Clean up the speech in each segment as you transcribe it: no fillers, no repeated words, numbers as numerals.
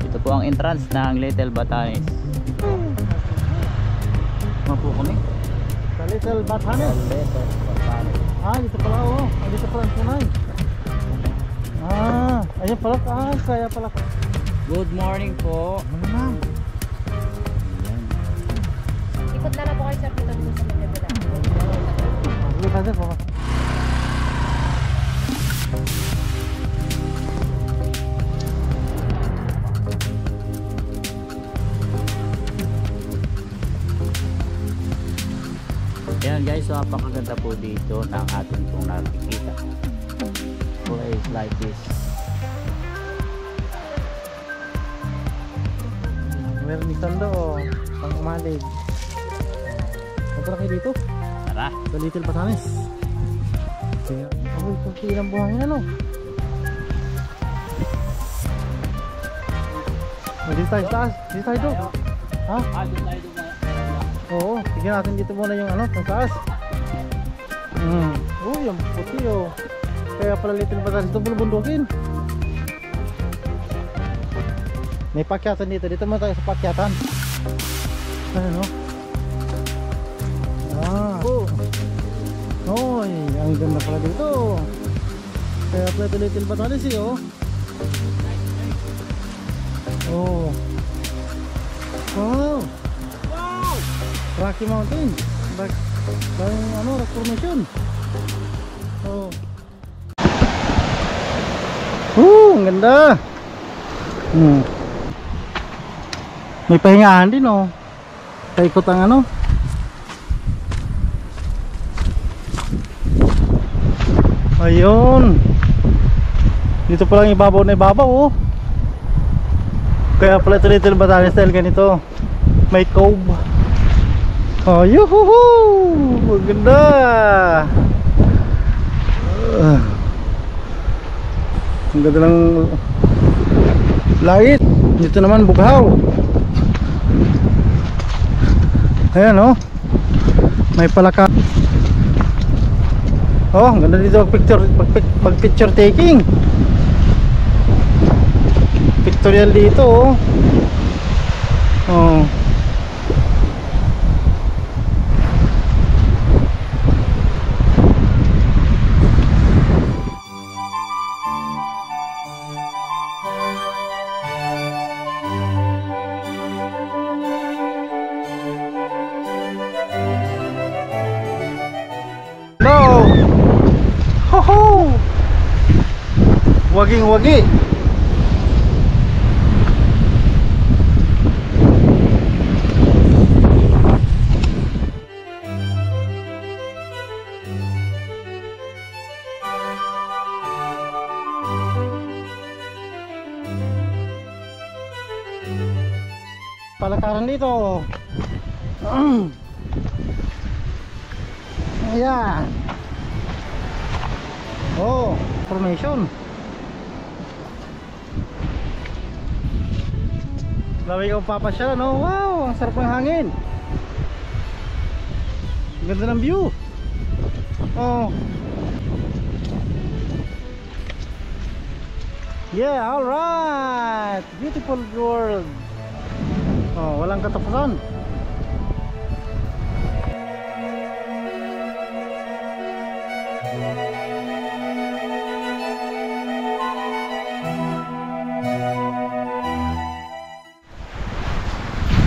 Ito po ang entrance ng Little Batanes. Mapo kami sa Little Batanes. Dito pala dito pala ang tunay. Ayun pala. Kaya pala. Good morning po. Ikot na lang po kayo sa pitong sa Manila. Sige tayo po. Ayan guys, so napakaganda po dito ng ating pong nakikita. Place like this. Meron isang doon, pang umalig. Punta kayo dito? Tara! Sa Little Batanes. Kaya, ito ilang buhangin ano? Dito tayo taas, dito tayo doon. Ha? Dito tayo doon. Oo, tignan natin dito muna yung ano, sa taas. Yung puti Kaya pala Little Batanes, ito bulubundukin. May pakyatan dito, dito muna tayo sa pakyatan. Ano? Ang ganda pala dito. Kaya pala ito Little Batanes Wow! Rocky Mountain. Rock formation. Ang ganda. May pahingahan din Paikot ang Ayun. Dito pa lang ibabaw na ibabaw Kaya pala ito Little Batanes style ganito. May cove. Yuhuhu! Maganda! Ang ganda ng langit. Dito naman bughaw. Ayan may palaka. Ang ganda dito pag picture taking. Pictorial dito Waging-wagi. Palakaran dito. Ayan. Oh, formation. Laway ko papasya, no? Wow, ang sarap ng hangin. Ganda ng view. Oh. Yeah, all right. Beautiful world. Oh, walang katapusan.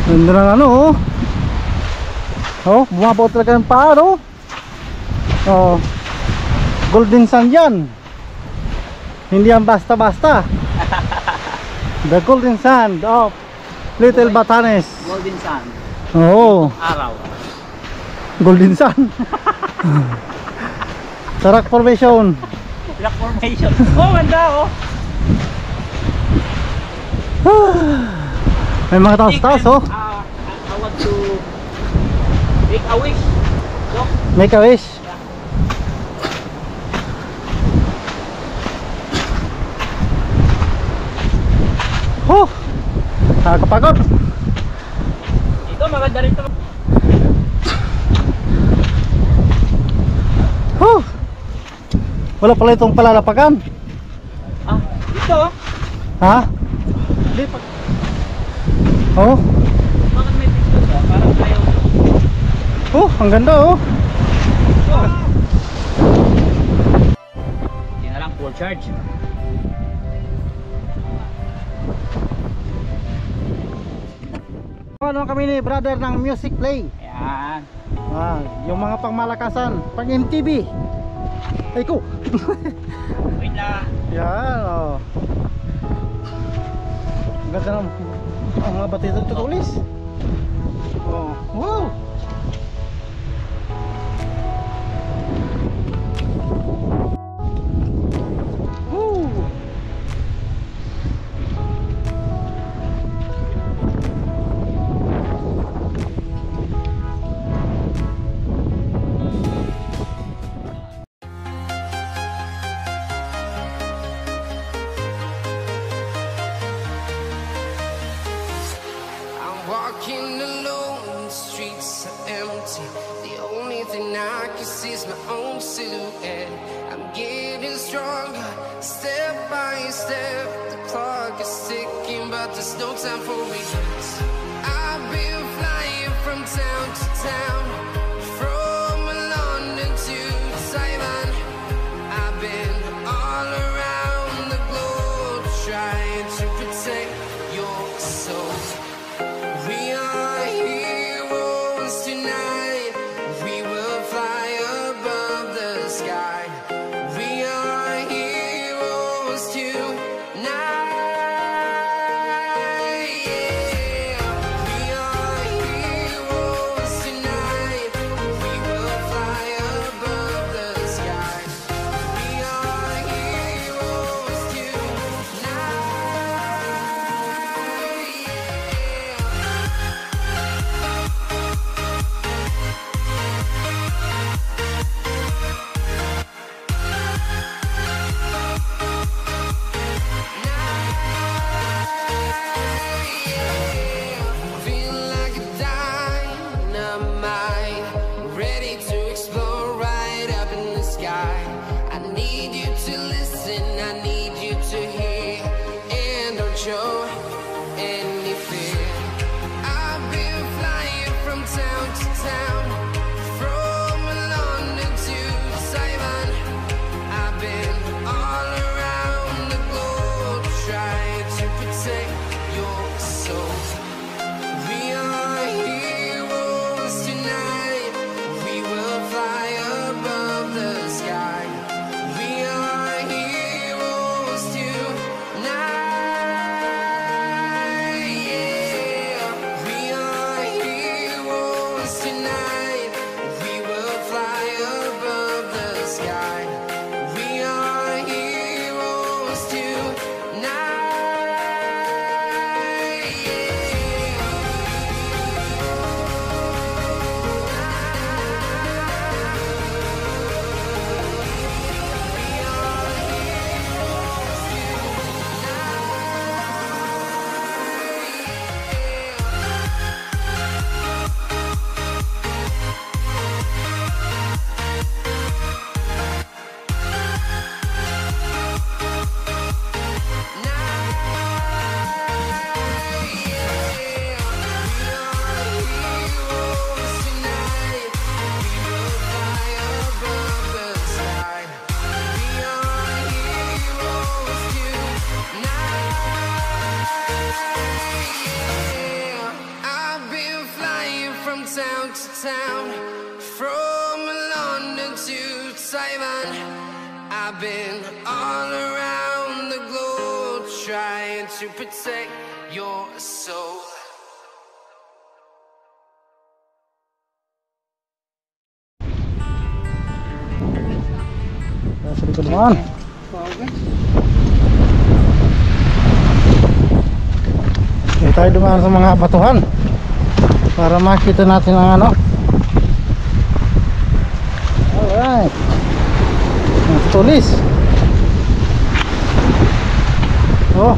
Ganda ng ano, oh. Oh, bumabaw talaga ng paa, no? Oh. Golden sand yan. Hindi yan basta-basta. The golden sand of Little Batanes. Golden Sun. Oo. Araw. Golden sand. Tarak formation. Rock formation. Oh, ganda oh. May mga taas-taas, oh. I want to make a wish. Look. Make a wish. Oh, nakakapagod. Ito maganda rin ito. Oh, wala pala itong palalapagan. Ah, ito. Ha? Hindi pa. Oh, Bakit may picture ba? Parang ayaw. oh, ang ganda, oh. Yan na lang, full charge. Ano kami ni brother ng music play. Ayan. Ah, yung mga pangmalakasan, pang MTV. Ay ko. Wait lang. Yan, oh. Ang ganda ng ang mga batidang tutulis. Oh, wow. Woo. Walking alone, the streets are empty. The only thing I can see is my own silhouette. I'm getting stronger, step by step. The clock is ticking, but there's no time for regrets. I've been flying from town to town, from London to Taiwan. I've been all around the globe, trying to protect your soul. We are heroes tonight. We will fly above the sky. We are heroes tonight. Yeah. We are heroes tonight. We will fly above the sky. We are heroes tonight. Feel like a dynamite, ready to explode right up in the sky. I need you to listen, I need you to hear, and don't show any fear. I've been flying from town to town, from London to Taiwan. I've been all around the globe, trying to protect your soul. We are heroes tonight. We will fly above the sky. We are heroes tonight. Yeah. We are heroes tonight. We will fly above the sky. We are heroes tonight. Yeah. Simon. I've been all around the globe trying to protect your soul. Sa likod naman. Okay, tayo dumaan sa mga batuhan para makita natin ang ano. Alright, ang tulis. Oh,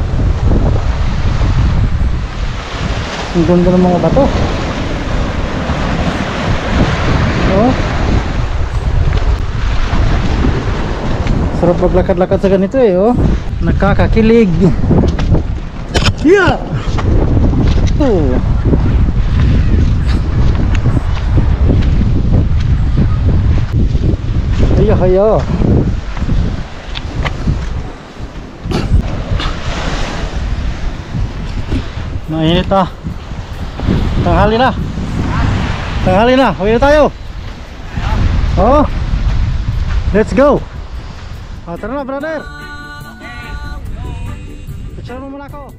ang ganda ng mga bato. Oh, sarap maglakad-lakad sa ganito eh. Oh, nakakakilig. Yeah. Oh. Haya haya. Mainit ah. Tanghali na. Tanghali na. Uwi na tayo. Oh. Let's go. Tara na brother. Picture mo muna ako.